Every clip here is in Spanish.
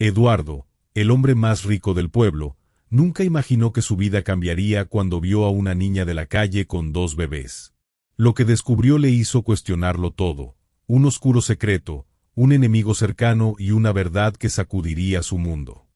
Eduardo, el hombre más rico del pueblo, nunca imaginó que su vida cambiaría cuando vio a una niña de la calle con 2 bebés. Lo que descubrió le hizo cuestionarlo todo, un oscuro secreto, un enemigo cercano y una verdad que sacudiría su mundo.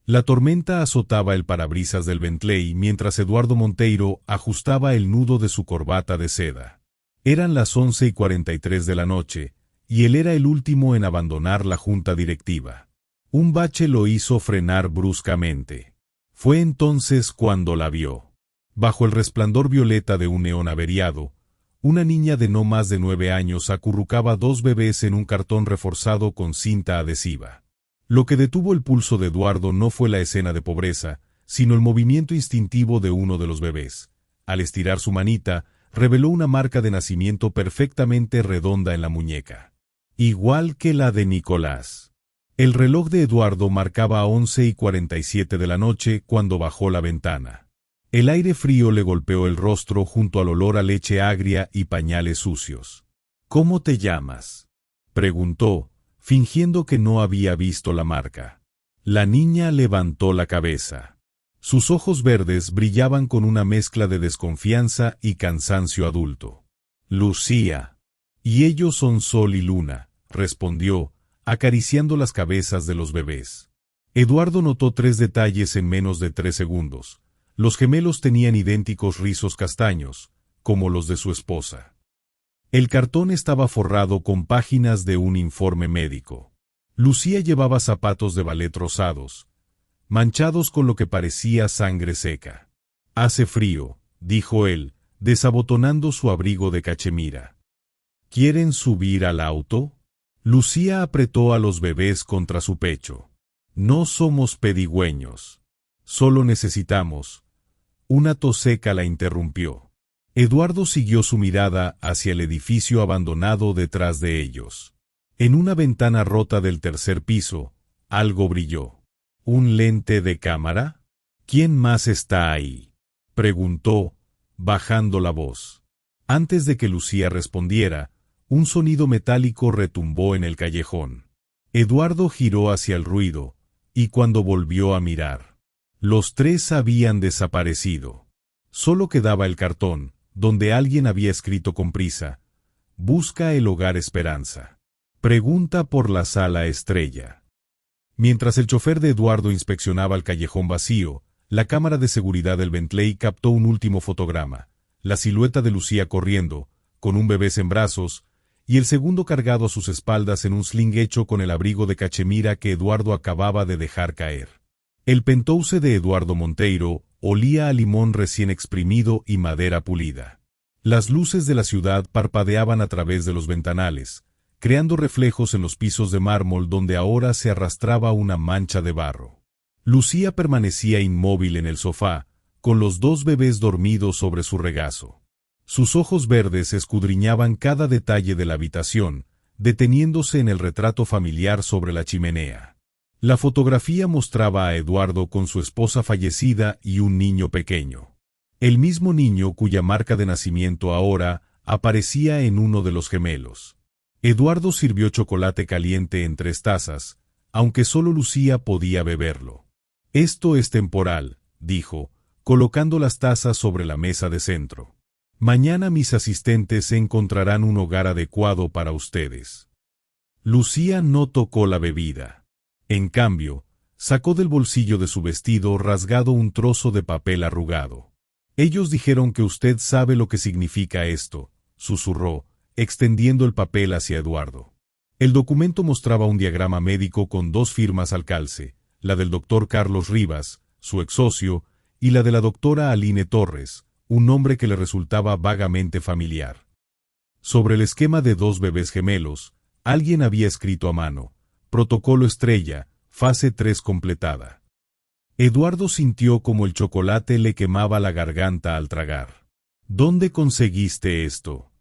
La tormenta azotaba el parabrisas del Bentley mientras Eduardo Monteiro ajustaba el nudo de su corbata de seda. Eran las 11:43 de la noche, y él era el último en abandonar la junta directiva. Un bache lo hizo frenar bruscamente. Fue entonces cuando la vio. Bajo el resplandor violeta de un neón averiado, una niña de no más de 9 años acurrucaba 2 bebés en un cartón reforzado con cinta adhesiva. Lo que detuvo el pulso de Eduardo no fue la escena de pobreza, sino el movimiento instintivo de uno de los bebés. Al estirar su manita, reveló una marca de nacimiento perfectamente redonda en la muñeca. Igual que la de Nicolás. El reloj de Eduardo marcaba 11:47 de la noche cuando bajó la ventana. El aire frío le golpeó el rostro junto al olor a leche agria y pañales sucios. «¿Cómo te llamas?», preguntó, fingiendo que no había visto la marca. La niña levantó la cabeza. Sus ojos verdes brillaban con una mezcla de desconfianza y cansancio adulto. «Lucía. Y ellos son Sol y Luna», respondió, acariciando las cabezas de los bebés. Eduardo notó 3 detalles en menos de 3 segundos. Los gemelos tenían idénticos rizos castaños, como los de su esposa. El cartón estaba forrado con páginas de un informe médico. Lucía llevaba zapatos de ballet rosados, manchados con lo que parecía sangre seca. «Hace frío», dijo él, desabotonando su abrigo de cachemira. «¿Quieren subir al auto?». Lucía apretó a los bebés contra su pecho. «No somos pedigüeños. Solo necesitamos». Una tos seca la interrumpió. Eduardo siguió su mirada hacia el edificio abandonado detrás de ellos. En una ventana rota del 3er piso, algo brilló. ¿Un lente de cámara? ¿Quién más está ahí?, preguntó, bajando la voz. Antes de que Lucía respondiera, un sonido metálico retumbó en el callejón. Eduardo giró hacia el ruido, y cuando volvió a mirar, los 3 habían desaparecido. Solo quedaba el cartón, donde alguien había escrito con prisa: «Busca el hogar Esperanza. Pregunta por la sala Estrella». Mientras el chofer de Eduardo inspeccionaba el callejón vacío, la cámara de seguridad del Bentley captó un último fotograma: la silueta de Lucía corriendo, con un bebé en brazos, y el segundo cargado a sus espaldas en un sling hecho con el abrigo de cachemira que Eduardo acababa de dejar caer. El penthouse de Eduardo Monteiro olía a limón recién exprimido y madera pulida. Las luces de la ciudad parpadeaban a través de los ventanales, creando reflejos en los pisos de mármol donde ahora se arrastraba una mancha de barro. Lucía permanecía inmóvil en el sofá, con los 2 bebés dormidos sobre su regazo. Sus ojos verdes escudriñaban cada detalle de la habitación, deteniéndose en el retrato familiar sobre la chimenea. La fotografía mostraba a Eduardo con su esposa fallecida y un niño pequeño. El mismo niño cuya marca de nacimiento ahora aparecía en uno de los gemelos. Eduardo sirvió chocolate caliente en 3 tazas, aunque solo Lucía podía beberlo. «Esto es temporal», dijo, colocando las tazas sobre la mesa de centro. «Mañana mis asistentes encontrarán un hogar adecuado para ustedes». Lucía no tocó la bebida. En cambio, sacó del bolsillo de su vestido rasgado un trozo de papel arrugado. «Ellos dijeron que usted sabe lo que significa esto», susurró, extendiendo el papel hacia Eduardo. El documento mostraba un diagrama médico con 2 firmas al calce, la del doctor Carlos Rivas, su ex socio, y la de la doctora Aline Torres, un nombre que le resultaba vagamente familiar. Sobre el esquema de 2 bebés gemelos, alguien había escrito a mano: «Protocolo Estrella, fase 3 completada». Eduardo sintió como el chocolate le quemaba la garganta al tragar. «¿Dónde conseguiste esto?».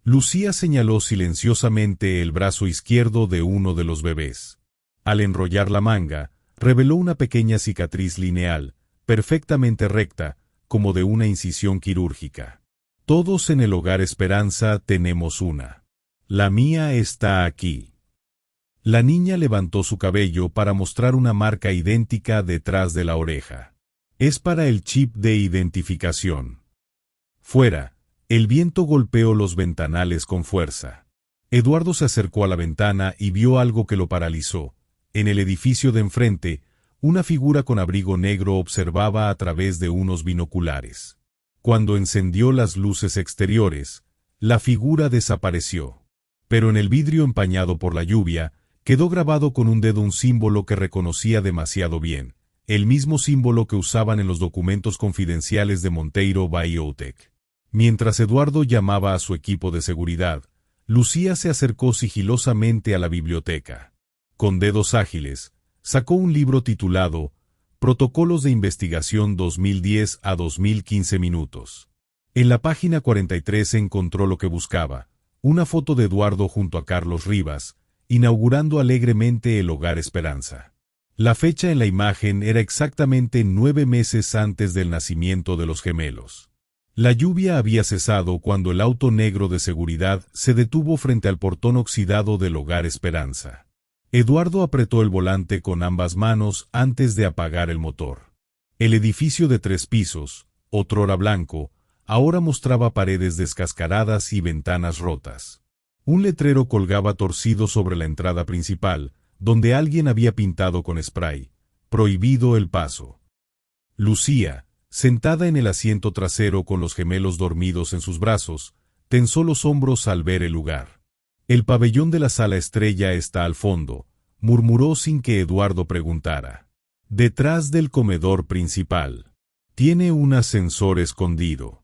Lucía señaló silenciosamente el brazo izquierdo de uno de los bebés. Al enrollar la manga, reveló una pequeña cicatriz lineal, perfectamente recta, como de una incisión quirúrgica. «Todos en el hogar Esperanza tenemos una. La mía está aquí». La niña levantó su cabello para mostrar una marca idéntica detrás de la oreja. Es para el chip de identificación. Fuera, el viento golpeó los ventanales con fuerza. Eduardo se acercó a la ventana y vio algo que lo paralizó. En el edificio de enfrente, una figura con abrigo negro observaba a través de unos binoculares. Cuando encendió las luces exteriores, la figura desapareció. Pero en el vidrio empañado por la lluvia, quedó grabado con un dedo un símbolo que reconocía demasiado bien, el mismo símbolo que usaban en los documentos confidenciales de Monteiro Biotech. Mientras Eduardo llamaba a su equipo de seguridad, Lucía se acercó sigilosamente a la biblioteca. Con dedos ágiles, sacó un libro titulado Protocolos de Investigación 2010 a 2015 minutos. En la página 43 encontró lo que buscaba, una foto de Eduardo junto a Carlos Rivas, inaugurando alegremente el Hogar Esperanza. La fecha en la imagen era exactamente 9 meses antes del nacimiento de los gemelos. La lluvia había cesado cuando el auto negro de seguridad se detuvo frente al portón oxidado del Hogar Esperanza. Eduardo apretó el volante con ambas manos antes de apagar el motor. El edificio de 3 pisos, otrora blanco, ahora mostraba paredes descascaradas y ventanas rotas. Un letrero colgaba torcido sobre la entrada principal, donde alguien había pintado con spray, prohibido el paso. Lucía, sentada en el asiento trasero con los gemelos dormidos en sus brazos, tensó los hombros al ver el lugar. El pabellón de la sala estrella está al fondo, murmuró sin que Eduardo preguntara. Detrás del comedor principal. Tiene un ascensor escondido.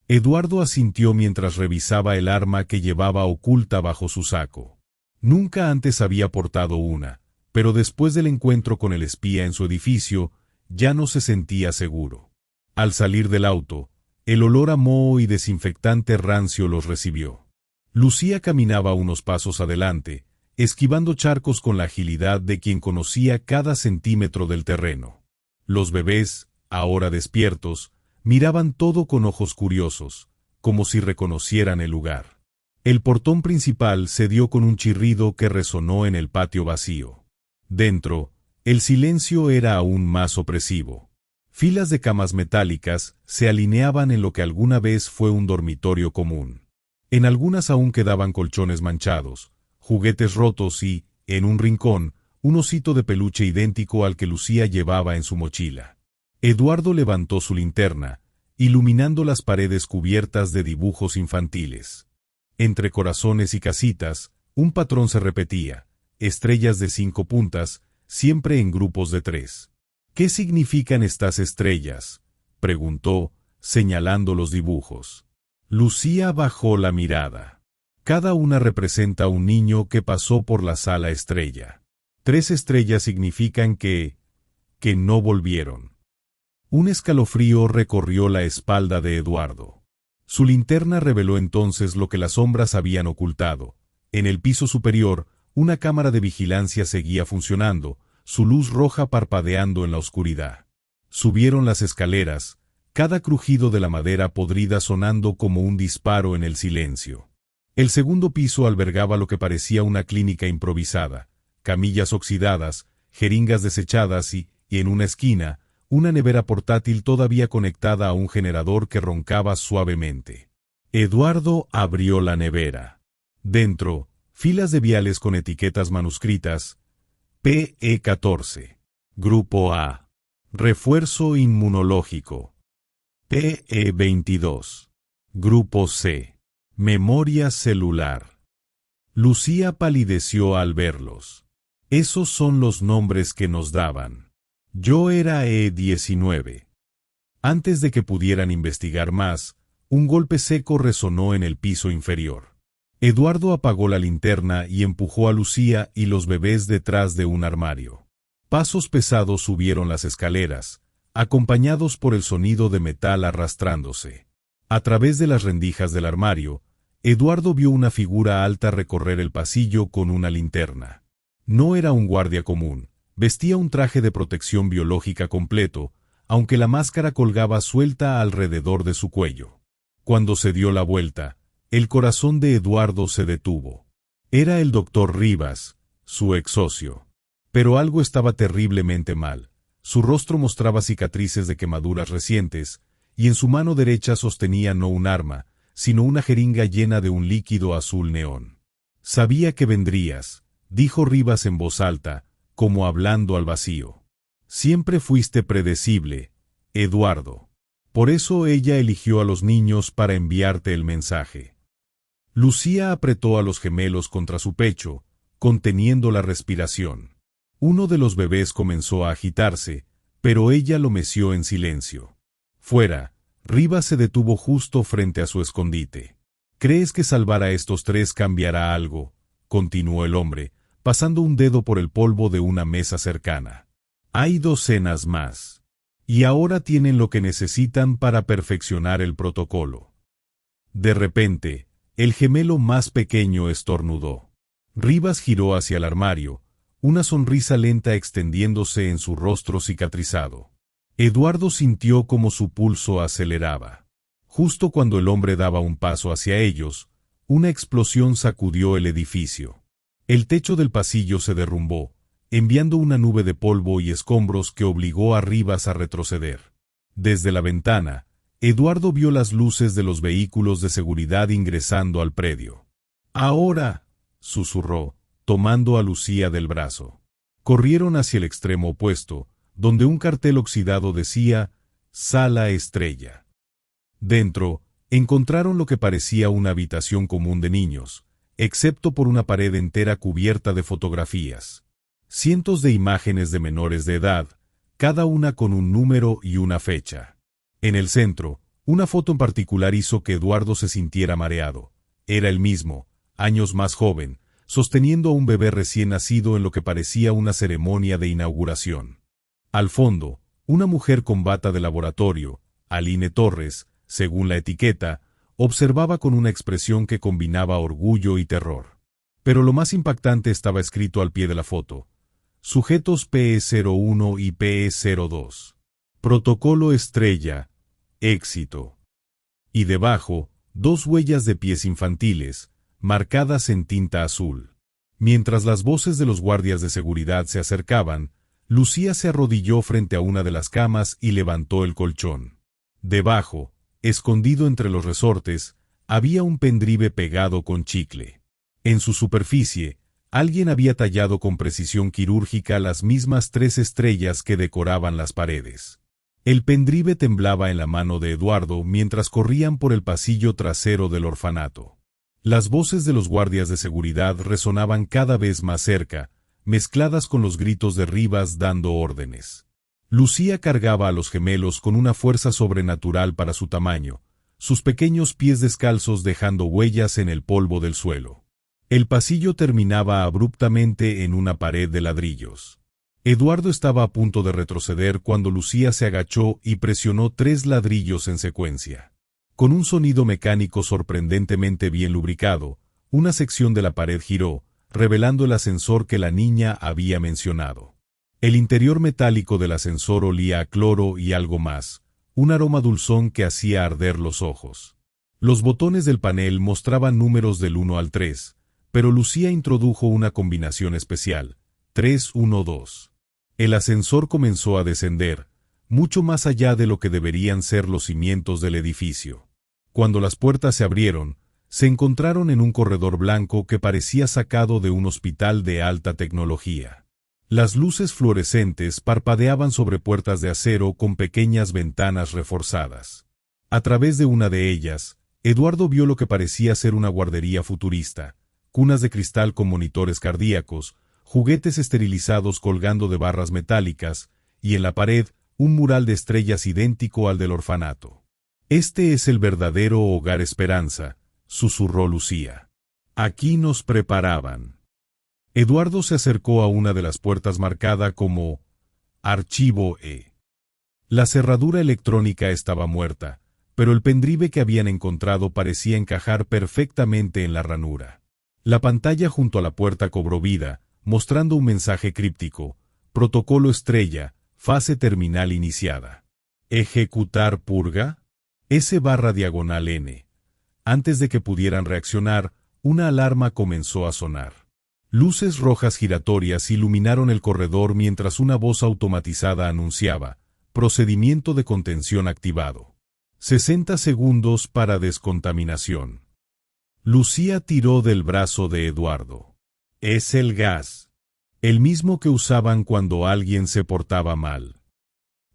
Eduardo asintió mientras revisaba el arma que llevaba oculta bajo su saco. Nunca antes había portado una, pero después del encuentro con el espía en su edificio, ya no se sentía seguro. Al salir del auto, el olor a moho y desinfectante rancio los recibió. Lucía caminaba unos pasos adelante, esquivando charcos con la agilidad de quien conocía cada centímetro del terreno. Los bebés, ahora despiertos, miraban todo con ojos curiosos, como si reconocieran el lugar. El portón principal se dio con un chirrido que resonó en el patio vacío. Dentro, el silencio era aún más opresivo. Filas de camas metálicas se alineaban en lo que alguna vez fue un dormitorio común. En algunas aún quedaban colchones manchados, juguetes rotos y, en un rincón, un osito de peluche idéntico al que Lucía llevaba en su mochila. Eduardo levantó su linterna, iluminando las paredes cubiertas de dibujos infantiles. Entre corazones y casitas, un patrón se repetía, estrellas de 5 puntas, siempre en grupos de 3. ¿Qué significan estas estrellas?, preguntó, señalando los dibujos. Lucía bajó la mirada. Cada una representa un niño que pasó por la sala estrella. 3 estrellas significan que no volvieron. Un escalofrío recorrió la espalda de Eduardo. Su linterna reveló entonces lo que las sombras habían ocultado. En el piso superior, una cámara de vigilancia seguía funcionando, su luz roja parpadeando en la oscuridad. Subieron las escaleras, cada crujido de la madera podrida sonando como un disparo en el silencio. El segundo piso albergaba lo que parecía una clínica improvisada, camillas oxidadas, jeringas desechadas y, en una esquina, una nevera portátil todavía conectada a un generador que roncaba suavemente. Eduardo abrió la nevera. Dentro, filas de viales con etiquetas manuscritas. PE14. Grupo A. Refuerzo inmunológico. PE22. Grupo C. Memoria celular. Lucía palideció al verlos. Esos son los nombres que nos daban. Yo era E19. Antes de que pudieran investigar más, un golpe seco resonó en el piso inferior. Eduardo apagó la linterna y empujó a Lucía y los bebés detrás de un armario. Pasos pesados subieron las escaleras, acompañados por el sonido de metal arrastrándose. A través de las rendijas del armario, Eduardo vio una figura alta recorrer el pasillo con una linterna. No era un guardia común. Vestía un traje de protección biológica completo, aunque la máscara colgaba suelta alrededor de su cuello. Cuando se dio la vuelta, el corazón de Eduardo se detuvo. Era el doctor Rivas, su ex socio. Pero algo estaba terriblemente mal. Su rostro mostraba cicatrices de quemaduras recientes, y en su mano derecha sostenía no un arma, sino una jeringa llena de un líquido azul neón. «Sabía que vendrías», dijo Rivas en voz alta, como hablando al vacío. «Siempre fuiste predecible, Eduardo. Por eso ella eligió a los niños para enviarte el mensaje». Lucía apretó a los gemelos contra su pecho, conteniendo la respiración. Uno de los bebés comenzó a agitarse, pero ella lo meció en silencio. Fuera, Rivas se detuvo justo frente a su escondite. «¿Crees que salvar a estos tres cambiará algo?», continuó el hombre, pasando un dedo por el polvo de una mesa cercana. «Hay docenas más. Y ahora tienen lo que necesitan para perfeccionar el protocolo». De repente, el gemelo más pequeño estornudó. Rivas giró hacia el armario, una sonrisa lenta extendiéndose en su rostro cicatrizado. Eduardo sintió como su pulso aceleraba. Justo cuando el hombre daba un paso hacia ellos, una explosión sacudió el edificio. El techo del pasillo se derrumbó, enviando una nube de polvo y escombros que obligó a Rivas a retroceder. Desde la ventana, Eduardo vio las luces de los vehículos de seguridad ingresando al predio. «Ahora», susurró, tomando a Lucía del brazo. Corrieron hacia el extremo opuesto, donde un cartel oxidado decía «Sala Estrella». Dentro, encontraron lo que parecía una habitación común de niños, excepto por una pared entera cubierta de fotografías. Cientos de imágenes de menores de edad, cada una con un número y una fecha. En el centro, una foto en particular hizo que Eduardo se sintiera mareado. Era el mismo, años más joven, sosteniendo a un bebé recién nacido en lo que parecía una ceremonia de inauguración. Al fondo, una mujer con bata de laboratorio, Aline Torres, según la etiqueta, observaba con una expresión que combinaba orgullo y terror. Pero lo más impactante estaba escrito al pie de la foto: sujetos PE01 y PE02. Protocolo Estrella, éxito. Y debajo, dos huellas de pies infantiles, marcadas en tinta azul. Mientras las voces de los guardias de seguridad se acercaban, Lucía se arrodilló frente a una de las camas y levantó el colchón. Debajo, escondido entre los resortes, había un pendrive pegado con chicle. En su superficie, alguien había tallado con precisión quirúrgica las mismas 3 estrellas que decoraban las paredes. El pendrive temblaba en la mano de Eduardo mientras corrían por el pasillo trasero del orfanato. Las voces de los guardias de seguridad resonaban cada vez más cerca, mezcladas con los gritos de Rivas dando órdenes. Lucía cargaba a los gemelos con una fuerza sobrenatural para su tamaño, sus pequeños pies descalzos dejando huellas en el polvo del suelo. El pasillo terminaba abruptamente en una pared de ladrillos. Eduardo estaba a punto de retroceder cuando Lucía se agachó y presionó 3 ladrillos en secuencia. Con un sonido mecánico sorprendentemente bien lubricado, una sección de la pared giró, revelando el ascensor que la niña había mencionado. El interior metálico del ascensor olía a cloro y algo más, un aroma dulzón que hacía arder los ojos. Los botones del panel mostraban números del 1 al 3, pero Lucía introdujo una combinación especial, 312. El ascensor comenzó a descender, mucho más allá de lo que deberían ser los cimientos del edificio. Cuando las puertas se abrieron, se encontraron en un corredor blanco que parecía sacado de un hospital de alta tecnología. Las luces fluorescentes parpadeaban sobre puertas de acero con pequeñas ventanas reforzadas. A través de una de ellas, Eduardo vio lo que parecía ser una guardería futurista, cunas de cristal con monitores cardíacos, juguetes esterilizados colgando de barras metálicas, y en la pared, un mural de estrellas idéntico al del orfanato. «Este es el verdadero Hogar Esperanza», susurró Lucía. «Aquí nos preparaban». Eduardo se acercó a una de las puertas marcada como Archivo E. La cerradura electrónica estaba muerta, pero el pendrive que habían encontrado parecía encajar perfectamente en la ranura. La pantalla junto a la puerta cobró vida, mostrando un mensaje críptico: Protocolo Estrella, fase terminal iniciada. ¿Ejecutar purga? S/N. Antes de que pudieran reaccionar, una alarma comenzó a sonar. Luces rojas giratorias iluminaron el corredor mientras una voz automatizada anunciaba: procedimiento de contención activado. 60 segundos para descontaminación. Lucía tiró del brazo de Eduardo. Es el gas. El mismo que usaban cuando alguien se portaba mal.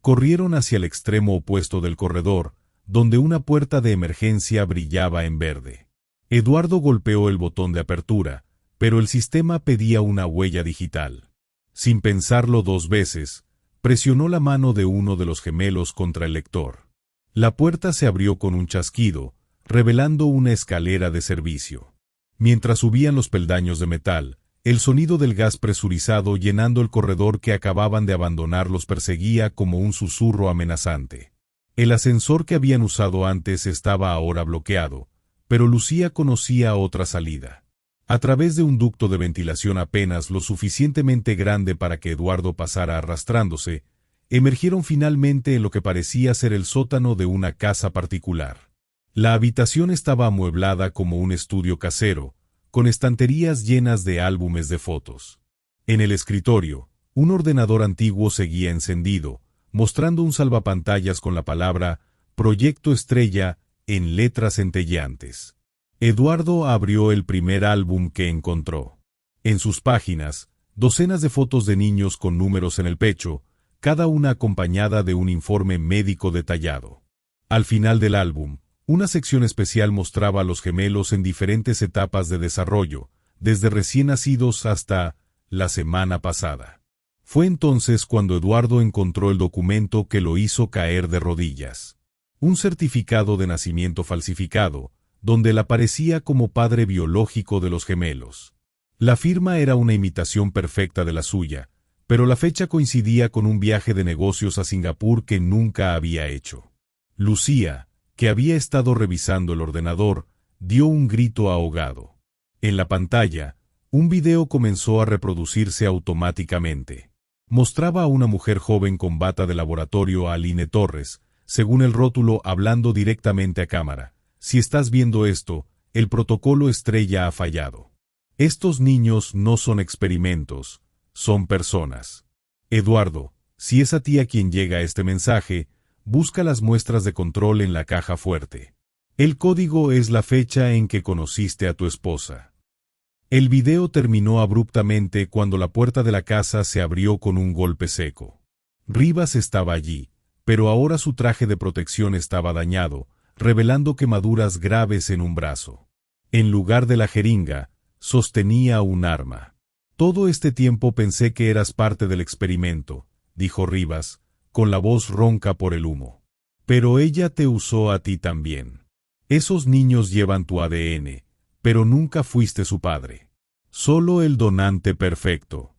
Corrieron hacia el extremo opuesto del corredor, donde una puerta de emergencia brillaba en verde. Eduardo golpeó el botón de apertura, pero el sistema pedía una huella digital. Sin pensarlo dos veces, presionó la mano de uno de los gemelos contra el lector. La puerta se abrió con un chasquido, revelando una escalera de servicio. Mientras subían los peldaños de metal, el sonido del gas presurizado llenando el corredor que acababan de abandonar los perseguía como un susurro amenazante. El ascensor que habían usado antes estaba ahora bloqueado, pero Lucía conocía otra salida. A través de un ducto de ventilación apenas lo suficientemente grande para que Eduardo pasara arrastrándose, emergieron finalmente en lo que parecía ser el sótano de una casa particular. La habitación estaba amueblada como un estudio casero, con estanterías llenas de álbumes de fotos. En el escritorio, un ordenador antiguo seguía encendido, mostrando un salvapantallas con la palabra Proyecto Estrella en letras centelleantes. Eduardo abrió el primer álbum que encontró. En sus páginas, docenas de fotos de niños con números en el pecho, cada una acompañada de un informe médico detallado. Al final del álbum, una sección especial mostraba a los gemelos en diferentes etapas de desarrollo, desde recién nacidos hasta la semana pasada. Fue entonces cuando Eduardo encontró el documento que lo hizo caer de rodillas. Un certificado de nacimiento falsificado, donde él aparecía como padre biológico de los gemelos. La firma era una imitación perfecta de la suya, pero la fecha coincidía con un viaje de negocios a Singapur que nunca había hecho. Lucía, que había estado revisando el ordenador, dio un grito ahogado. En la pantalla, un video comenzó a reproducirse automáticamente. Mostraba a una mujer joven con bata de laboratorio, a Aline Torres, según el rótulo, hablando directamente a cámara. Si estás viendo esto, el protocolo estrella ha fallado. Estos niños no son experimentos, son personas. Eduardo, si es a ti a quien llega este mensaje, busca las muestras de control en la caja fuerte. El código es la fecha en que conociste a tu esposa. El video terminó abruptamente cuando la puerta de la casa se abrió con un golpe seco. Rivas estaba allí, pero ahora su traje de protección estaba dañado, revelando quemaduras graves en un brazo. En lugar de la jeringa, sostenía un arma. Todo este tiempo pensé que eras parte del experimento, dijo Rivas, con la voz ronca por el humo. Pero ella te usó a ti también. Esos niños llevan tu ADN, pero nunca fuiste su padre. Solo el donante perfecto.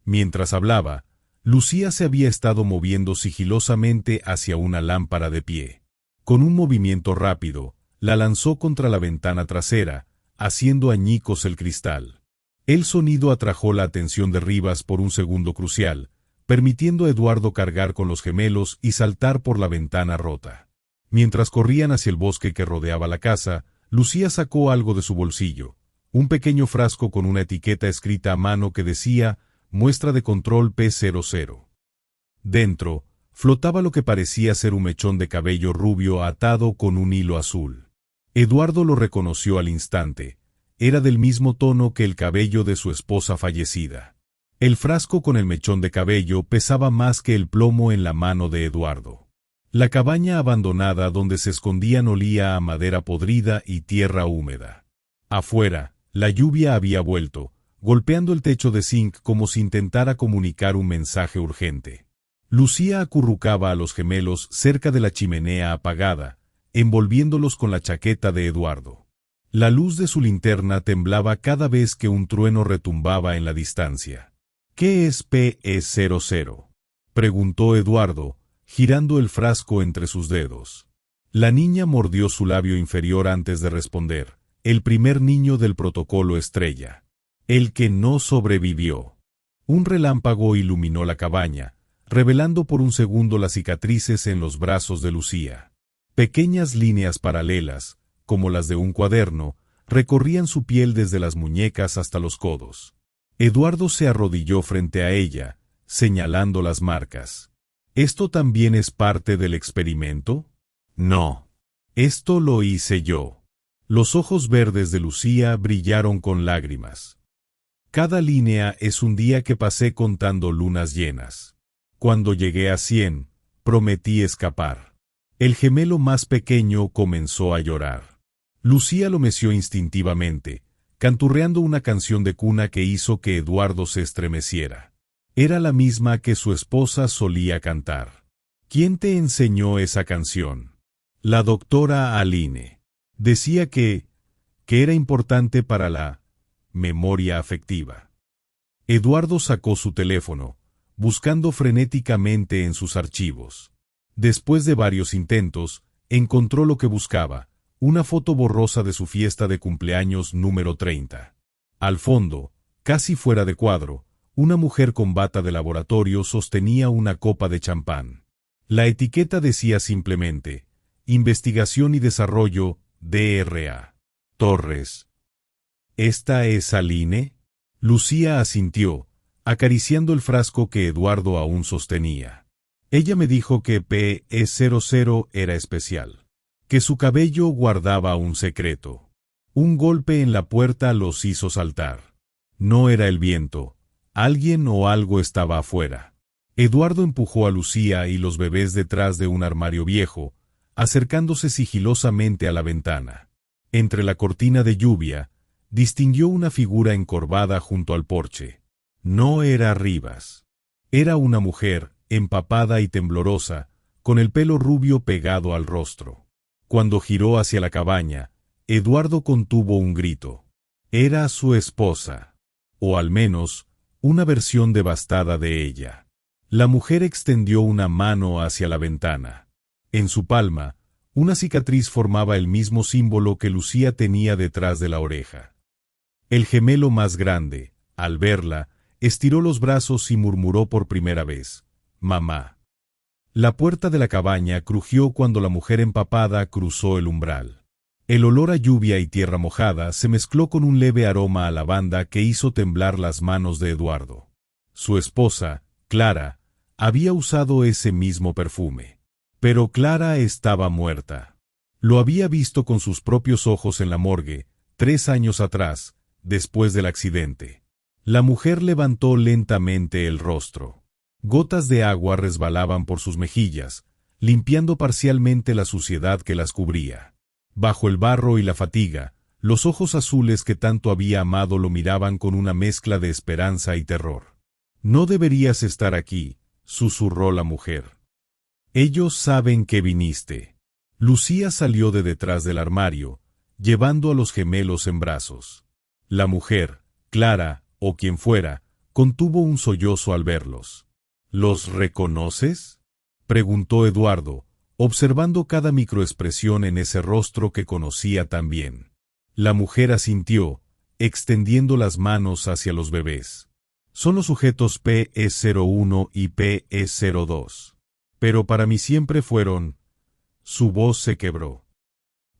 Mientras hablaba, Lucía se había estado moviendo sigilosamente hacia una lámpara de pie. Con un movimiento rápido, la lanzó contra la ventana trasera, haciendo añicos el cristal. El sonido atrajo la atención de Rivas por un segundo crucial, permitiendo a Eduardo cargar con los gemelos y saltar por la ventana rota. Mientras corrían hacia el bosque que rodeaba la casa, Lucía sacó algo de su bolsillo, un pequeño frasco con una etiqueta escrita a mano que decía «Muestra de control P00». Dentro, flotaba lo que parecía ser un mechón de cabello rubio atado con un hilo azul. Eduardo lo reconoció al instante. Era del mismo tono que el cabello de su esposa fallecida. El frasco con el mechón de cabello pesaba más que el plomo en la mano de Eduardo. La cabaña abandonada donde se escondían olía a madera podrida y tierra húmeda. Afuera, la lluvia había vuelto, golpeando el techo de zinc como si intentara comunicar un mensaje urgente. Lucía acurrucaba a los gemelos cerca de la chimenea apagada, envolviéndolos con la chaqueta de Eduardo. La luz de su linterna temblaba cada vez que un trueno retumbaba en la distancia. ¿Qué es PE00? Preguntó Eduardo, girando el frasco entre sus dedos. La niña mordió su labio inferior antes de responder. El primer niño del protocolo estrella. El que no sobrevivió. Un relámpago iluminó la cabaña, revelando por un segundo las cicatrices en los brazos de Lucía. Pequeñas líneas paralelas, como las de un cuaderno, recorrían su piel desde las muñecas hasta los codos. Eduardo se arrodilló frente a ella, señalando las marcas. ¿Esto también es parte del experimento? No. Esto lo hice yo. Los ojos verdes de Lucía brillaron con lágrimas. Cada línea es un día que pasé contando lunas llenas. Cuando llegué a 100, prometí escapar. El gemelo más pequeño comenzó a llorar. Lucía lo meció instintivamente, canturreando una canción de cuna que hizo que Eduardo se estremeciera. Era la misma que su esposa solía cantar. ¿Quién te enseñó esa canción? La doctora Aline. Decía que era importante para la memoria afectiva. Eduardo sacó su teléfono, buscando frenéticamente en sus archivos. Después de varios intentos, encontró lo que buscaba, una foto borrosa de su fiesta de cumpleaños número 30. Al fondo, casi fuera de cuadro, una mujer con bata de laboratorio sostenía una copa de champán. La etiqueta decía simplemente, Investigación y Desarrollo, DRA. Torres. ¿Esta es Aline? Lucía asintió, acariciando el frasco que Eduardo aún sostenía. Ella me dijo que PE00 era especial, que su cabello guardaba un secreto. Un golpe en la puerta los hizo saltar. No era el viento, alguien o algo estaba afuera. Eduardo empujó a Lucía y los bebés detrás de un armario viejo, acercándose sigilosamente a la ventana. Entre la cortina de lluvia, distinguió una figura encorvada junto al porche. No era Rivas. Era una mujer, empapada y temblorosa, con el pelo rubio pegado al rostro. Cuando giró hacia la cabaña, Eduardo contuvo un grito. Era su esposa. O al menos, una versión devastada de ella. La mujer extendió una mano hacia la ventana. En su palma, una cicatriz formaba el mismo símbolo que Lucía tenía detrás de la oreja. El gemelo más grande, al verla, estiró los brazos y murmuró por primera vez, «Mamá». La puerta de la cabaña crujió cuando la mujer empapada cruzó el umbral. El olor a lluvia y tierra mojada se mezcló con un leve aroma a lavanda que hizo temblar las manos de Eduardo. Su esposa, Clara, había usado ese mismo perfume. Pero Clara estaba muerta. Lo había visto con sus propios ojos en la morgue, 3 años atrás, después del accidente. La mujer levantó lentamente el rostro. Gotas de agua resbalaban por sus mejillas, limpiando parcialmente la suciedad que las cubría. Bajo el barro y la fatiga, los ojos azules que tanto había amado lo miraban con una mezcla de esperanza y terror. «No deberías estar aquí», susurró la mujer. «Ellos saben que viniste». Lucía salió de detrás del armario, llevando a los gemelos en brazos. La mujer, Clara, o quien fuera, contuvo un sollozo al verlos. «¿Los reconoces?», preguntó Eduardo, observando cada microexpresión en ese rostro que conocía tan bien. La mujer asintió, extendiendo las manos hacia los bebés. «Son los sujetos PE01 y PE02. Pero para mí siempre fueron...». Su voz se quebró.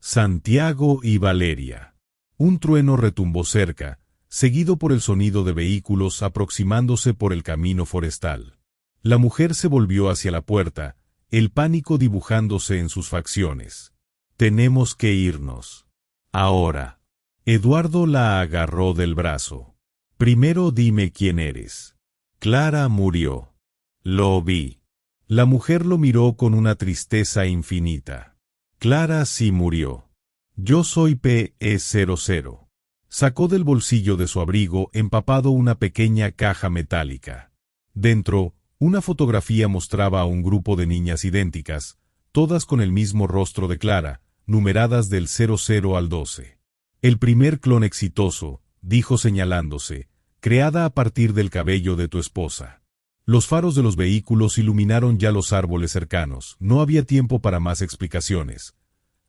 «Santiago y Valeria». Un trueno retumbó cerca, seguido por el sonido de vehículos aproximándose por el camino forestal. La mujer se volvió hacia la puerta, el pánico dibujándose en sus facciones. «Tenemos que irnos. Ahora». Eduardo la agarró del brazo. «Primero dime quién eres». «Clara murió». «Lo vi». La mujer lo miró con una tristeza infinita. «Clara sí murió. Yo soy PE00». Sacó del bolsillo de su abrigo empapado una pequeña caja metálica. Dentro, una fotografía mostraba a un grupo de niñas idénticas, todas con el mismo rostro de Clara, numeradas del 00 al 12. «El primer clon exitoso», dijo señalándose, «creada a partir del cabello de tu esposa». Los faros de los vehículos iluminaron ya los árboles cercanos. No había tiempo para más explicaciones.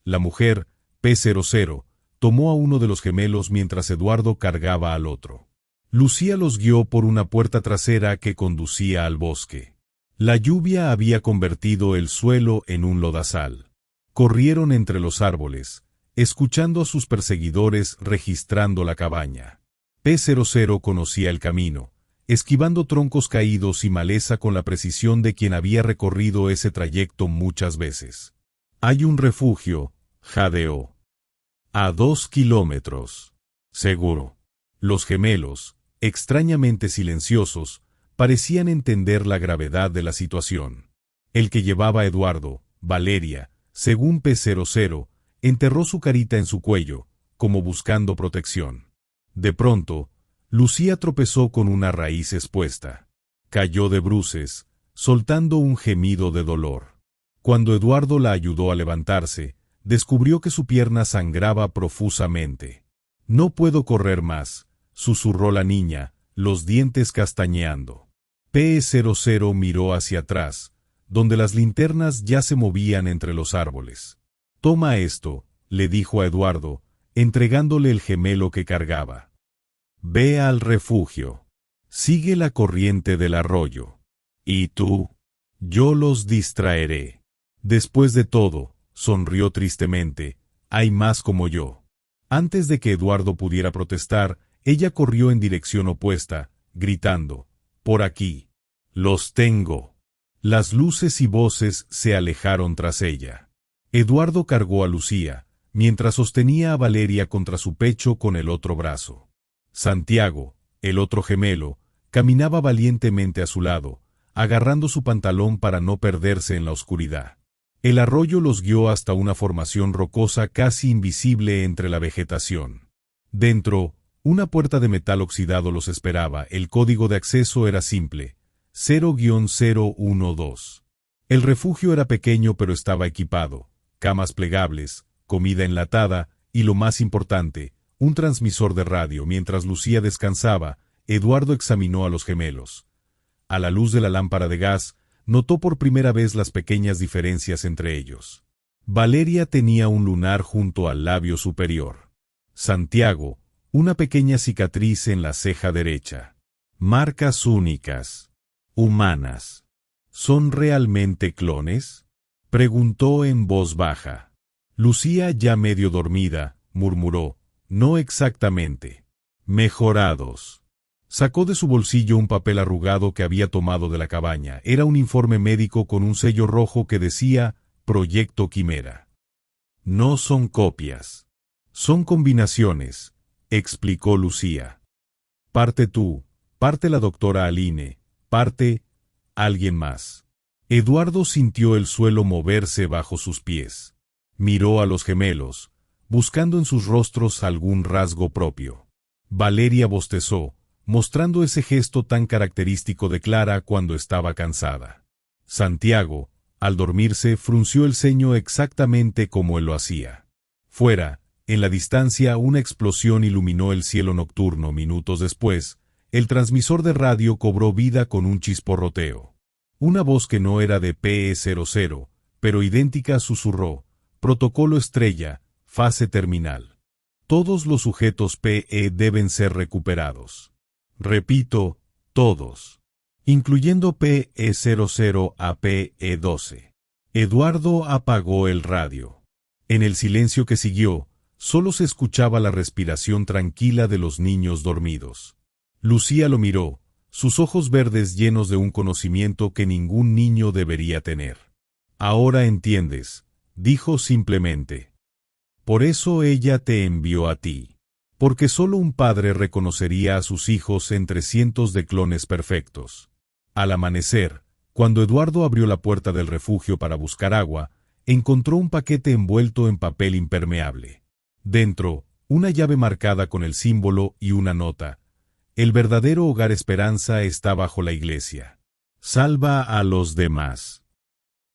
La mujer, P00, tomó a uno de los gemelos mientras Eduardo cargaba al otro. Lucía los guió por una puerta trasera que conducía al bosque. La lluvia había convertido el suelo en un lodazal. Corrieron entre los árboles, escuchando a sus perseguidores registrando la cabaña. P00 conocía el camino, esquivando troncos caídos y maleza con la precisión de quien había recorrido ese trayecto muchas veces. Hay un refugio, jadeó. A 2 kilómetros. Seguro. Los gemelos, extrañamente silenciosos, parecían entender la gravedad de la situación. El que llevaba a Eduardo, Valeria, según P00, enterró su carita en su cuello, como buscando protección. De pronto, Lucía tropezó con una raíz expuesta. Cayó de bruces, soltando un gemido de dolor. Cuando Eduardo la ayudó a levantarse, descubrió que su pierna sangraba profusamente. «No puedo correr más», susurró la niña, los dientes castañeando. P00 miró hacia atrás, donde las linternas ya se movían entre los árboles. «Toma esto», le dijo a Eduardo, entregándole el gemelo que cargaba. «Ve al refugio. Sigue la corriente del arroyo. ¿Y tú?» «Yo los distraeré». Después de todo, sonrió tristemente, hay más como yo. Antes de que Eduardo pudiera protestar, ella corrió en dirección opuesta, gritando, «Por aquí. Los tengo». Las luces y voces se alejaron tras ella. Eduardo cargó a Lucía, mientras sostenía a Valeria contra su pecho con el otro brazo. Santiago, el otro gemelo, caminaba valientemente a su lado, agarrando su pantalón para no perderse en la oscuridad. El arroyo los guió hasta una formación rocosa casi invisible entre la vegetación. Dentro, una puerta de metal oxidado los esperaba. El código de acceso era simple, 0-012. El refugio era pequeño pero estaba equipado, camas plegables, comida enlatada y, lo más importante, un transmisor de radio. Mientras Lucía descansaba, Eduardo examinó a los gemelos. A la luz de la lámpara de gas, notó por primera vez las pequeñas diferencias entre ellos. Valeria tenía un lunar junto al labio superior. Santiago, una pequeña cicatriz en la ceja derecha. Marcas únicas. Humanas. ¿Son realmente clones?, preguntó en voz baja. Lucía, ya medio dormida, murmuró, «No exactamente. Mejorados». Sacó de su bolsillo un papel arrugado que había tomado de la cabaña. Era un informe médico con un sello rojo que decía «Proyecto Quimera». «No son copias. Son combinaciones», explicó Lucía. «Parte tú, parte la doctora Aline, parte alguien más». Eduardo sintió el suelo moverse bajo sus pies. Miró a los gemelos, buscando en sus rostros algún rasgo propio. Valeria bostezó, mostrando ese gesto tan característico de Clara cuando estaba cansada. Santiago, al dormirse, frunció el ceño exactamente como él lo hacía. Fuera, en la distancia, una explosión iluminó el cielo nocturno. Minutos después, el transmisor de radio cobró vida con un chisporroteo. Una voz que no era de PE00, pero idéntica, susurró, «Protocolo estrella, fase terminal. Todos los sujetos PE deben ser recuperados». Repito, todos. Incluyendo PE00 a PE12. Eduardo apagó el radio. En el silencio que siguió, solo se escuchaba la respiración tranquila de los niños dormidos. Lucía lo miró, sus ojos verdes llenos de un conocimiento que ningún niño debería tener. «Ahora entiendes», dijo simplemente. «Por eso ella te envió a ti. Porque solo un padre reconocería a sus hijos entre cientos de clones perfectos». Al amanecer, cuando Eduardo abrió la puerta del refugio para buscar agua, encontró un paquete envuelto en papel impermeable. Dentro, una llave marcada con el símbolo y una nota. «El verdadero hogar Esperanza está bajo la iglesia. Salva a los demás».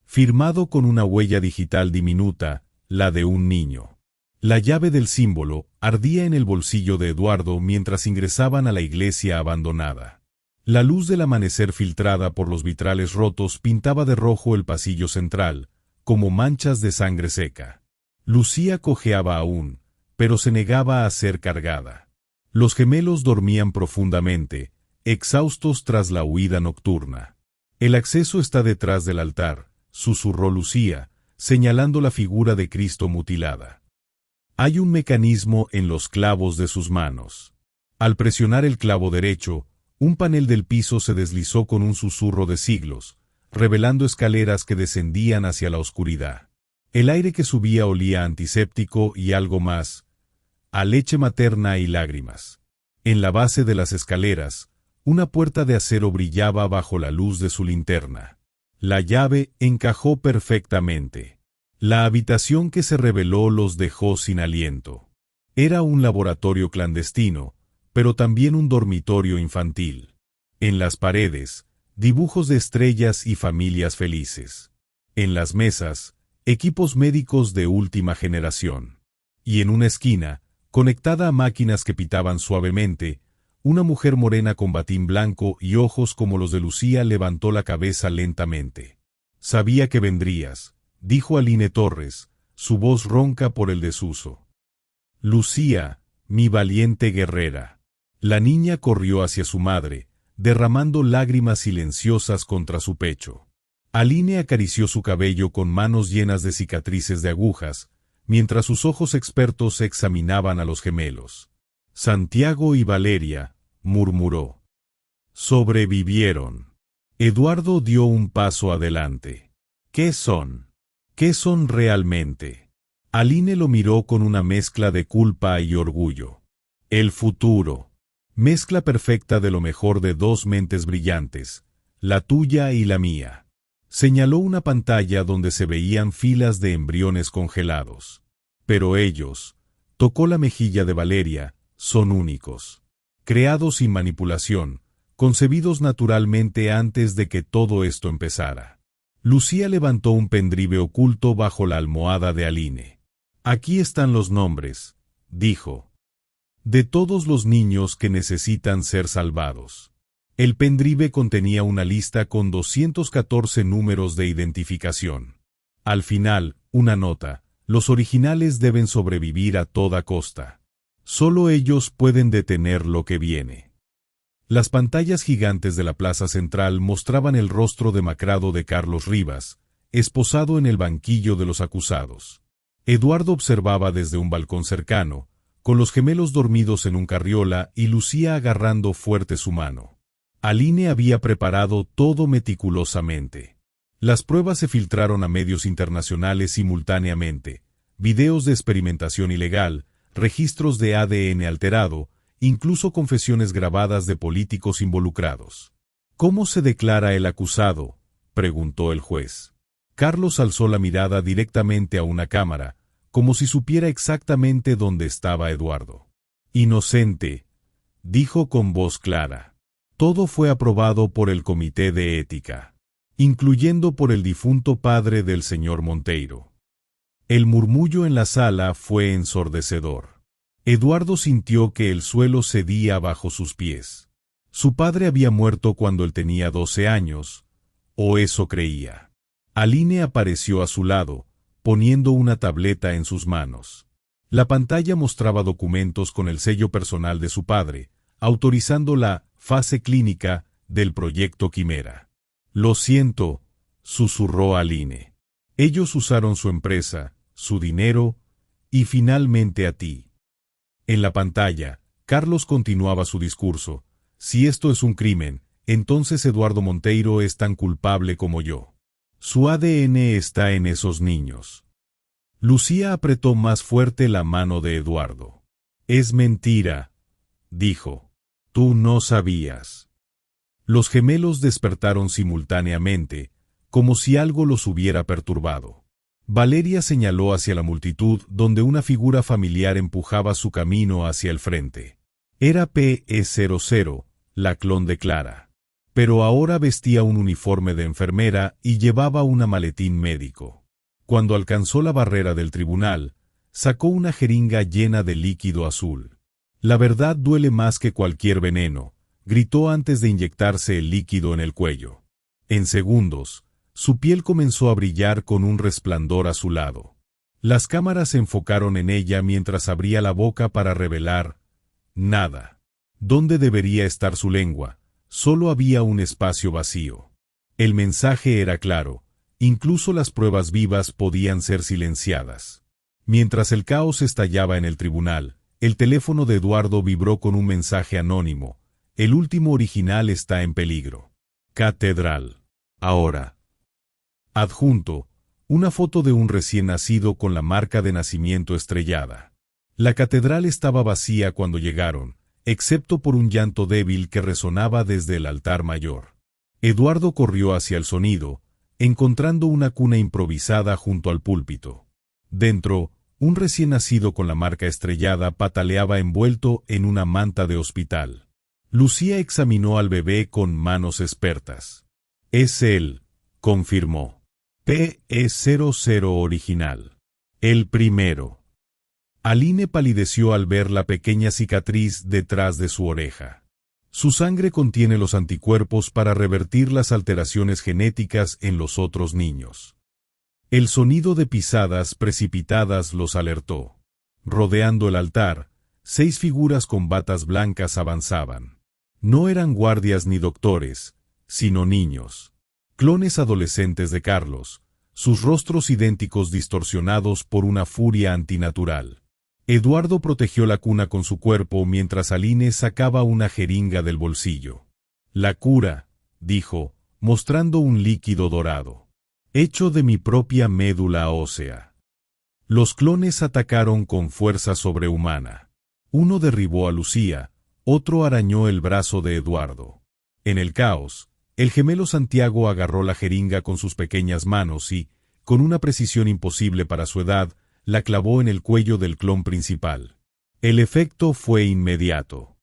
Firmado con una huella digital diminuta, la de un niño. La llave del símbolo ardía en el bolsillo de Eduardo mientras ingresaban a la iglesia abandonada. La luz del amanecer filtrada por los vitrales rotos pintaba de rojo el pasillo central, como manchas de sangre seca. Lucía cojeaba aún, pero se negaba a ser cargada. Los gemelos dormían profundamente, exhaustos tras la huida nocturna. «El acceso está detrás del altar», susurró Lucía, señalando la figura de Cristo mutilada. «Hay un mecanismo en los clavos de sus manos». Al presionar el clavo derecho, un panel del piso se deslizó con un susurro de siglos, revelando escaleras que descendían hacia la oscuridad. El aire que subía olía a antiséptico y algo más, a leche materna y lágrimas. En la base de las escaleras, una puerta de acero brillaba bajo la luz de su linterna. La llave encajó perfectamente. La habitación que se reveló los dejó sin aliento. Era un laboratorio clandestino, pero también un dormitorio infantil. En las paredes, dibujos de estrellas y familias felices. En las mesas, equipos médicos de última generación. Y en una esquina, conectada a máquinas que pitaban suavemente, una mujer morena con batín blanco y ojos como los de Lucía levantó la cabeza lentamente. «Sabía que vendrías», dijo Aline Torres, su voz ronca por el desuso. «Lucía, mi valiente guerrera». La niña corrió hacia su madre, derramando lágrimas silenciosas contra su pecho. Aline acarició su cabello con manos llenas de cicatrices de agujas, mientras sus ojos expertos examinaban a los gemelos. «Santiago y Valeria», murmuró. «Sobrevivieron». Eduardo dio un paso adelante. «¿Qué son? ¿Qué son realmente?» Aline lo miró con una mezcla de culpa y orgullo. «El futuro». Mezcla perfecta de lo mejor de dos mentes brillantes, la tuya y la mía. Señaló una pantalla donde se veían filas de embriones congelados. Pero ellos, tocó la mejilla de Valeria, son únicos. Creados sin manipulación, concebidos naturalmente antes de que todo esto empezara. Lucía levantó un pendrive oculto bajo la almohada de Aline. «Aquí están los nombres», dijo, «de todos los niños que necesitan ser salvados». El pendrive contenía una lista con 214 números de identificación. Al final, una nota: los originales deben sobrevivir a toda costa. Solo ellos pueden detener lo que viene. Las pantallas gigantes de la plaza central mostraban el rostro demacrado de Carlos Rivas, esposado en el banquillo de los acusados. Eduardo observaba desde un balcón cercano, con los gemelos dormidos en un carriola y Lucía agarrando fuerte su mano. Aline había preparado todo meticulosamente. Las pruebas se filtraron a medios internacionales simultáneamente, videos de experimentación ilegal, registros de ADN alterado, incluso confesiones grabadas de políticos involucrados. «¿Cómo se declara el acusado?», preguntó el juez. Carlos alzó la mirada directamente a una cámara, como si supiera exactamente dónde estaba Eduardo. «Inocente», dijo con voz clara. Todo fue aprobado por el Comité de Ética, incluyendo por el difunto padre del señor Monteiro. El murmullo en la sala fue ensordecedor. Eduardo sintió que el suelo cedía bajo sus pies. Su padre había muerto cuando él tenía 12 años, o eso creía. Aline apareció a su lado, poniendo una tableta en sus manos. La pantalla mostraba documentos con el sello personal de su padre, autorizando la fase clínica del proyecto Quimera. «Lo siento», susurró Aline. «Ellos usaron su empresa, su dinero, y finalmente a ti». En la pantalla, Carlos continuaba su discurso. «Si esto es un crimen, entonces Eduardo Monteiro es tan culpable como yo. Su ADN está en esos niños». Lucía apretó más fuerte la mano de Eduardo. «Es mentira», dijo. «Tú no sabías». Los gemelos despertaron simultáneamente, como si algo los hubiera perturbado. Valeria señaló hacia la multitud donde una figura familiar empujaba su camino hacia el frente. Era PE00, la clon de Clara. Pero ahora vestía un uniforme de enfermera y llevaba un maletín médico. Cuando alcanzó la barrera del tribunal, sacó una jeringa llena de líquido azul. «La verdad duele más que cualquier veneno», gritó antes de inyectarse el líquido en el cuello. En segundos, su piel comenzó a brillar con un resplandor azulado. Las cámaras se enfocaron en ella mientras abría la boca para revelar nada. ¿Dónde debería estar su lengua? Solo había un espacio vacío. El mensaje era claro, incluso las pruebas vivas podían ser silenciadas. Mientras el caos estallaba en el tribunal, El teléfono de Eduardo vibró con un mensaje anónimo. El último original está en peligro. Catedral. Ahora. Adjunto. Una foto de un recién nacido con la marca de nacimiento estrellada. La catedral estaba vacía cuando llegaron, excepto por un llanto débil que resonaba desde el altar mayor. Eduardo corrió hacia el sonido, encontrando una cuna improvisada junto al púlpito. Dentro, un recién nacido con la marca estrellada pataleaba envuelto en una manta de hospital. Lucía examinó al bebé con manos expertas. Es él, confirmó. PE00 original. El primero. Aline palideció al ver la pequeña cicatriz detrás de su oreja. Su sangre contiene los anticuerpos para revertir las alteraciones genéticas en los otros niños. El sonido de pisadas precipitadas los alertó. Rodeando el altar, 6 figuras con batas blancas avanzaban. No eran guardias ni doctores, sino niños. Clones adolescentes de Carlos, sus rostros idénticos distorsionados por una furia antinatural. Eduardo protegió la cuna con su cuerpo mientras Aline sacaba una jeringa del bolsillo. La cura, dijo, mostrando un líquido dorado. Hecho de mi propia médula ósea. Los clones atacaron con fuerza sobrehumana. Uno derribó a Lucía, otro arañó el brazo de Eduardo. En el caos, el gemelo Santiago agarró la jeringa con sus pequeñas manos y, con una precisión imposible para su edad, la clavó en el cuello del clon principal. El efecto fue inmediato.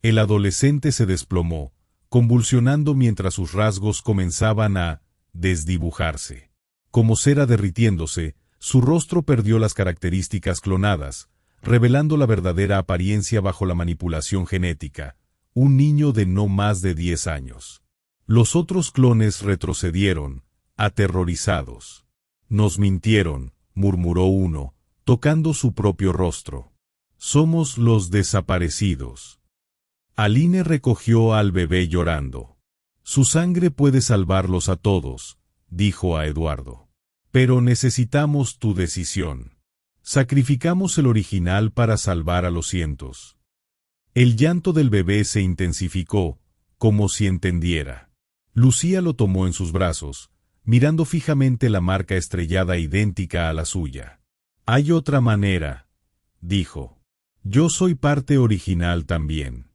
El adolescente se desplomó, convulsionando mientras sus rasgos comenzaban a desdibujarse. Como cera derritiéndose, su rostro perdió las características clonadas, revelando la verdadera apariencia bajo la manipulación genética, un niño de no más de 10 años. Los otros clones retrocedieron, aterrorizados. Nos mintieron, murmuró uno, tocando su propio rostro. Somos los desaparecidos. Aline recogió al bebé llorando. Su sangre puede salvarlos a todos, dijo a Eduardo. Pero necesitamos tu decisión. Sacrificamos el original para salvar a los cientos. El llanto del bebé se intensificó, como si entendiera. Lucía lo tomó en sus brazos, mirando fijamente la marca estrellada idéntica a la suya. Hay otra manera, dijo. Yo soy parte original también.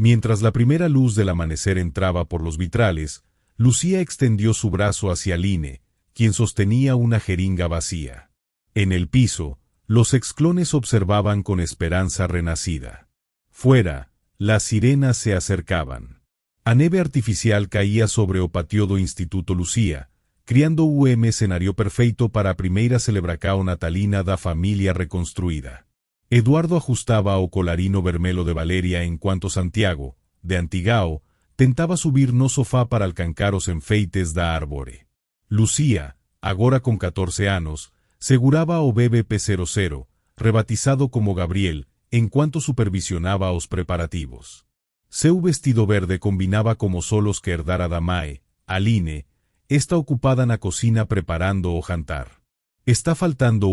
Mientras la primera luz del amanecer entraba por los vitrales, Lucía extendió su brazo hacia Aline, quien sostenía una jeringa vacía. En el piso, los exclones observaban con esperanza renacida. Fuera, las sirenas se acercaban. A neve artificial caía sobre o patio do Instituto Lucía, criando un escenario perfeito para a primeira celebração natalina da família reconstruída. Eduardo ajustaba o colarino vermelo de Valeria enquanto Santiago, de Antigao, tentaba subir no sofá para alcancar os enfeites da árbore. Lucía, agora con 14 anos, seguraba o bebé P00, rebatizado como Gabriel, enquanto supervisionaba os preparativos. Seu vestido verde combinaba como solos que herdara da Mae, Aline, está ocupada na cocina preparando o jantar. Está faltando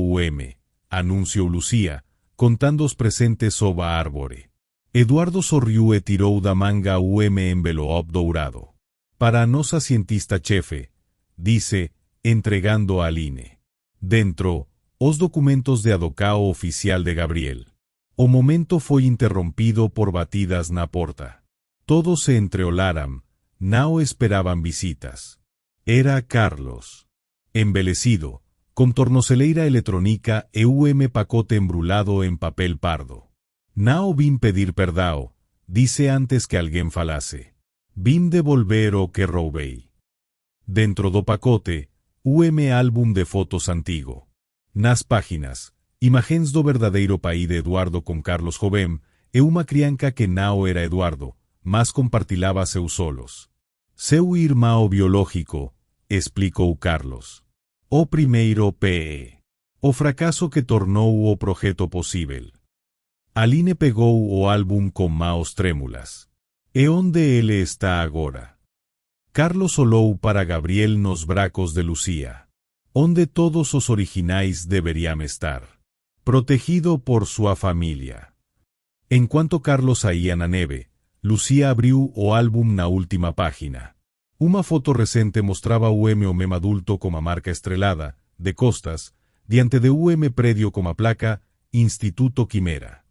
anunció Lucía, contando os presentes soba árbore. Eduardo sorriu e tirou da manga envelope dourado. Para a nosa cientista chefe, dice, entregando a Aline. Dentro, os documentos de adocao oficial de Gabriel. O momento foi interrompido por batidas na porta. Todos se entreolaram, não esperaban visitas. Era Carlos. Embelecido, con tornozeleira electrónica e pacote embrulado en papel pardo. Não vim pedir perdão, dice antes que alguén falase. Vim devolver o que roubei. Dentro do pacote, álbum de fotos antigo. Nas páginas, imagens do verdadeiro país de Eduardo con Carlos Jovem e uma criança que não era Eduardo, mas compartilhava seus solos. Seu irmão biológico, explicou Carlos. O primeiro PE. O fracaso que tornou o projeto possível. Aline pegou o álbum com mãos trémulas. E onde ele está agora? Carlos olhou para Gabriel nos bracos de Lucía. Onde todos os originais deberían estar. Protegido por sua família. En cuanto Carlos saía na neve, Lucía abriu o álbum na última página. Uma foto recente mostraba o mem adulto como a marca estrelada, de costas, diante de prédio como a placa Instituto Quimera.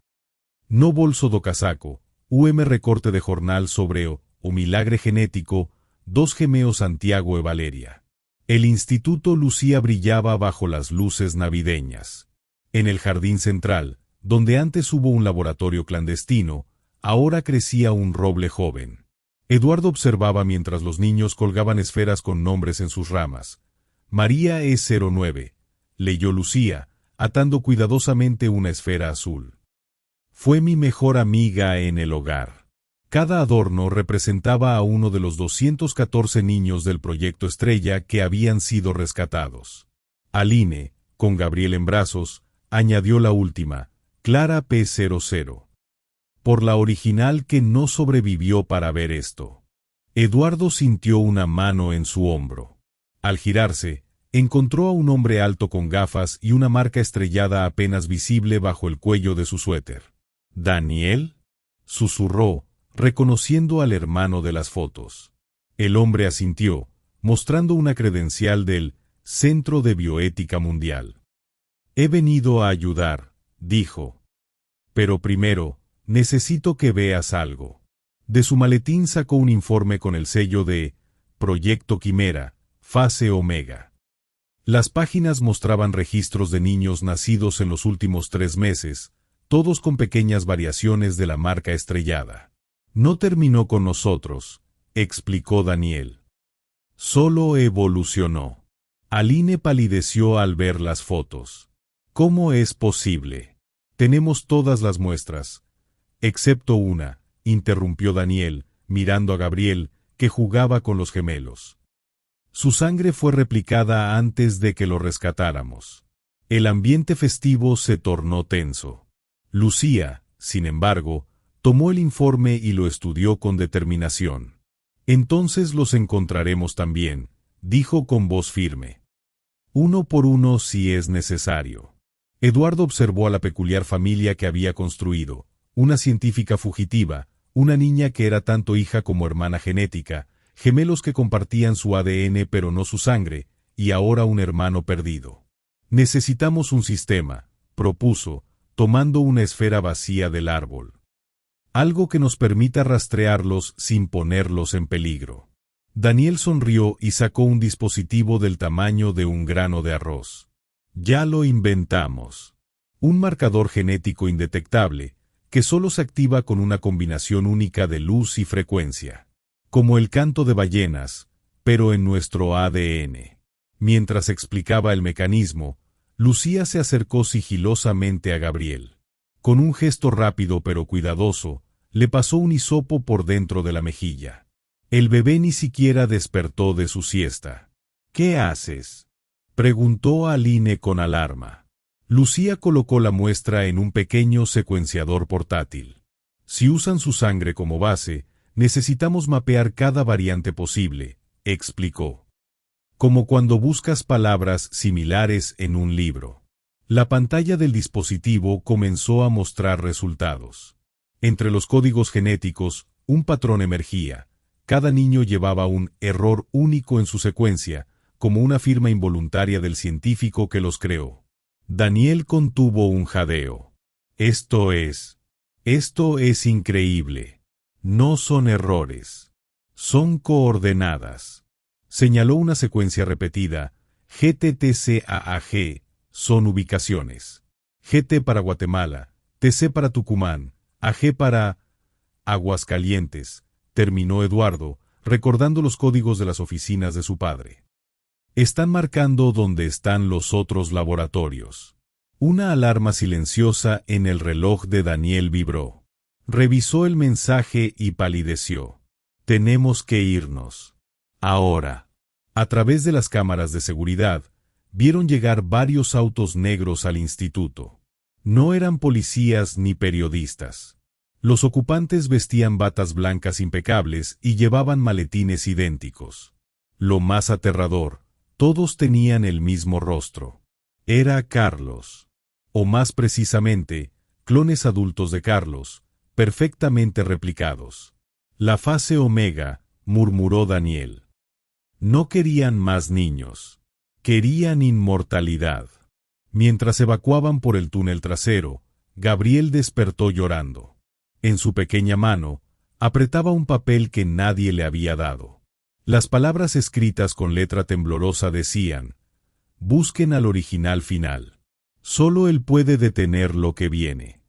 No bolso do casaco, recorte de jornal sobre o milagre genético, dos gemeos Santiago e Valeria. El instituto Lucía brillaba bajo las luces navideñas. En el jardín central, donde antes hubo un laboratorio clandestino, ahora crecía un roble joven. Eduardo observaba mientras los niños colgaban esferas con nombres en sus ramas. María E09, leyó Lucía, atando cuidadosamente una esfera azul. Fue mi mejor amiga en el hogar. Cada adorno representaba a uno de los 214 niños del proyecto Estrella que habían sido rescatados. Aline, con Gabriel en brazos, añadió la última, Clara P00. Por la original que no sobrevivió para ver esto. Eduardo sintió una mano en su hombro. Al girarse, encontró a un hombre alto con gafas y una marca estrellada apenas visible bajo el cuello de su suéter. ¿Daniel? Susurró, reconociendo al hermano de las fotos. El hombre asintió, mostrando una credencial del Centro de Bioética Mundial. He venido a ayudar, dijo. Pero primero, necesito que veas algo. De su maletín sacó un informe con el sello de Proyecto Quimera, Fase Omega. Las páginas mostraban registros de niños nacidos en los últimos 3 meses, todos con pequeñas variaciones de la marca estrellada. No terminó con nosotros, explicó Daniel. Solo evolucionó. Aline palideció al ver las fotos. ¿Cómo es posible? Tenemos todas las muestras. Excepto una, interrumpió Daniel, mirando a Gabriel, que jugaba con los gemelos. Su sangre fue replicada antes de que lo rescatáramos. El ambiente festivo se tornó tenso. Lucía, sin embargo, tomó el informe y lo estudió con determinación. Entonces los encontraremos también, dijo con voz firme. Uno por uno si es necesario. Eduardo observó a la peculiar familia que había construido, una científica fugitiva, una niña que era tanto hija como hermana genética, gemelos que compartían su ADN pero no su sangre, y ahora un hermano perdido. Necesitamos un sistema, propuso, tomando una esfera vacía del árbol. Algo que nos permita rastrearlos sin ponerlos en peligro. Daniel sonrió y sacó un dispositivo del tamaño de un grano de arroz. Ya lo inventamos. Un marcador genético indetectable, que solo se activa con una combinación única de luz y frecuencia. Como el canto de ballenas, pero en nuestro ADN. Mientras explicaba el mecanismo, Lucía se acercó sigilosamente a Gabriel. Con un gesto rápido pero cuidadoso, le pasó un hisopo por dentro de la mejilla. El bebé ni siquiera despertó de su siesta. ¿Qué haces?, preguntó Aline con alarma. Lucía colocó la muestra en un pequeño secuenciador portátil. Si usan su sangre como base, necesitamos mapear cada variante posible, explicó. Como cuando buscas palabras similares en un libro. La pantalla del dispositivo comenzó a mostrar resultados. Entre los códigos genéticos, un patrón emergía. Cada niño llevaba un error único en su secuencia, como una firma involuntaria del científico que los creó. Daniel contuvo un jadeo. Esto es increíble. No son errores. Son coordenadas. Señaló una secuencia repetida. GTTCAAG son ubicaciones. GT para Guatemala, TC para Tucumán, AG para Aguascalientes, terminó Eduardo, recordando los códigos de las oficinas de su padre. Están marcando dónde están los otros laboratorios. Una alarma silenciosa en el reloj de Daniel vibró. Revisó el mensaje y palideció. Tenemos que irnos. Ahora. A través de las cámaras de seguridad, vieron llegar varios autos negros al instituto. No eran policías ni periodistas. Los ocupantes vestían batas blancas impecables y llevaban maletines idénticos. Lo más aterrador, todos tenían el mismo rostro. Era Carlos. O más precisamente, clones adultos de Carlos, perfectamente replicados. La fase Omega, murmuró Daniel. No querían más niños. Querían inmortalidad. Mientras evacuaban por el túnel trasero, Gabriel despertó llorando. En su pequeña mano, apretaba un papel que nadie le había dado. Las palabras escritas con letra temblorosa decían: busquen al original final. Solo él puede detener lo que viene.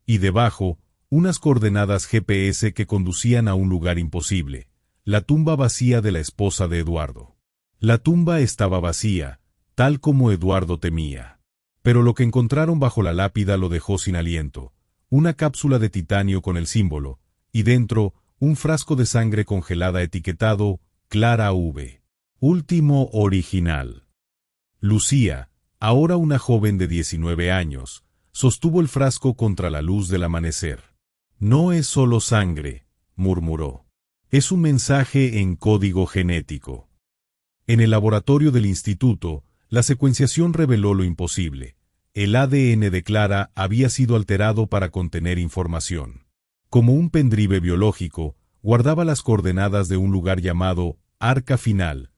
Y debajo, unas coordenadas GPS que conducían a un lugar imposible, la tumba vacía de la esposa de Eduardo. La tumba estaba vacía, tal como Eduardo temía. Pero lo que encontraron bajo la lápida lo dejó sin aliento: una cápsula de titanio con el símbolo, y dentro, un frasco de sangre congelada etiquetado Clara V. Último original. Lucía, ahora una joven de 19 años, sostuvo el frasco contra la luz del amanecer. No es solo sangre, murmuró. Es un mensaje en código genético. En el laboratorio del instituto, la secuenciación reveló lo imposible. El ADN de Clara había sido alterado para contener información. Como un pendrive biológico, guardaba las coordenadas de un lugar llamado Arca Final,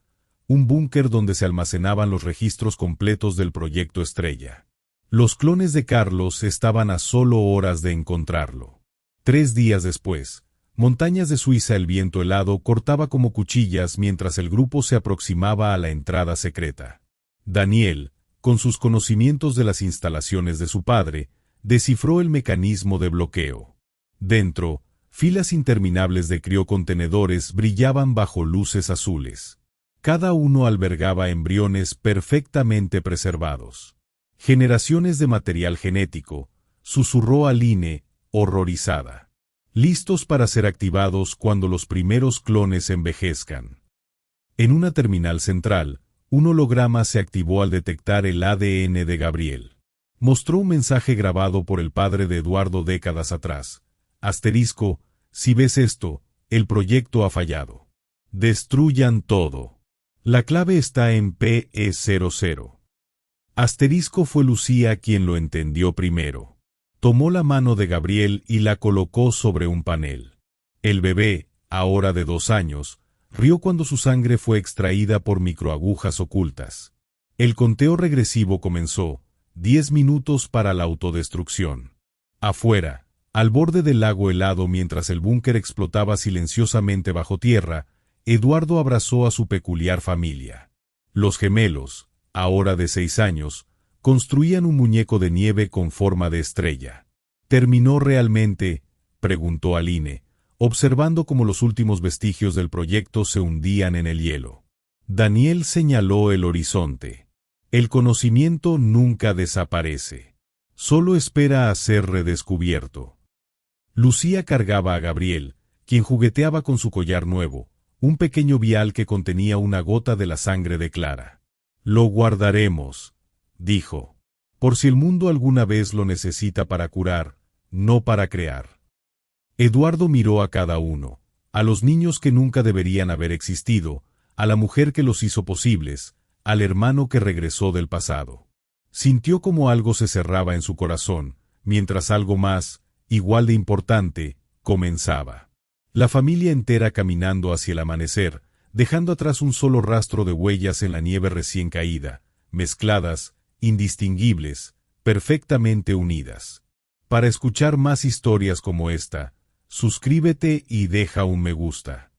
un búnker donde se almacenaban los registros completos del proyecto Estrella. Los clones de Carlos estaban a solo horas de encontrarlo. 3 días después, montañas de Suiza, el viento helado cortaba como cuchillas mientras el grupo se aproximaba a la entrada secreta. Daniel, con sus conocimientos de las instalaciones de su padre, descifró el mecanismo de bloqueo. Dentro, filas interminables de criocontenedores brillaban bajo luces azules. Cada uno albergaba embriones perfectamente preservados. Generaciones de material genético, susurró Aline, horrorizada. Listos para ser activados cuando los primeros clones envejezcan. En una terminal central, un holograma se activó al detectar el ADN de Gabriel. Mostró un mensaje grabado por el padre de Eduardo décadas atrás. Asterisco: si ves esto, el proyecto ha fallado. Destruyan todo. La clave está en PE00. Asterisco: fue Lucía quien lo entendió primero. Tomó la mano de Gabriel y la colocó sobre un panel. El bebé, ahora de 2 años, rió cuando su sangre fue extraída por microagujas ocultas. El conteo regresivo comenzó: 10 minutos para la autodestrucción. Afuera, al borde del lago helado mientras el búnker explotaba silenciosamente bajo tierra, Eduardo abrazó a su peculiar familia. Los gemelos, ahora de 6 años, construían un muñeco de nieve con forma de estrella. ¿Terminó realmente?, preguntó Aline, observando cómo los últimos vestigios del proyecto se hundían en el hielo. Daniel señaló el horizonte. El conocimiento nunca desaparece. Solo espera a ser redescubierto. Lucía cargaba a Gabriel, quien jugueteaba con su collar nuevo, un pequeño vial que contenía una gota de la sangre de Clara. Lo guardaremos, dijo, por si el mundo alguna vez lo necesita para curar, no para crear. Eduardo miró a cada uno, a los niños que nunca deberían haber existido, a la mujer que los hizo posibles, al hermano que regresó del pasado. Sintió como algo se cerraba en su corazón, mientras algo más, igual de importante, comenzaba. La familia entera caminando hacia el amanecer, dejando atrás un solo rastro de huellas en la nieve recién caída, mezcladas, indistinguibles, perfectamente unidas. Para escuchar más historias como esta, suscríbete y deja un me gusta.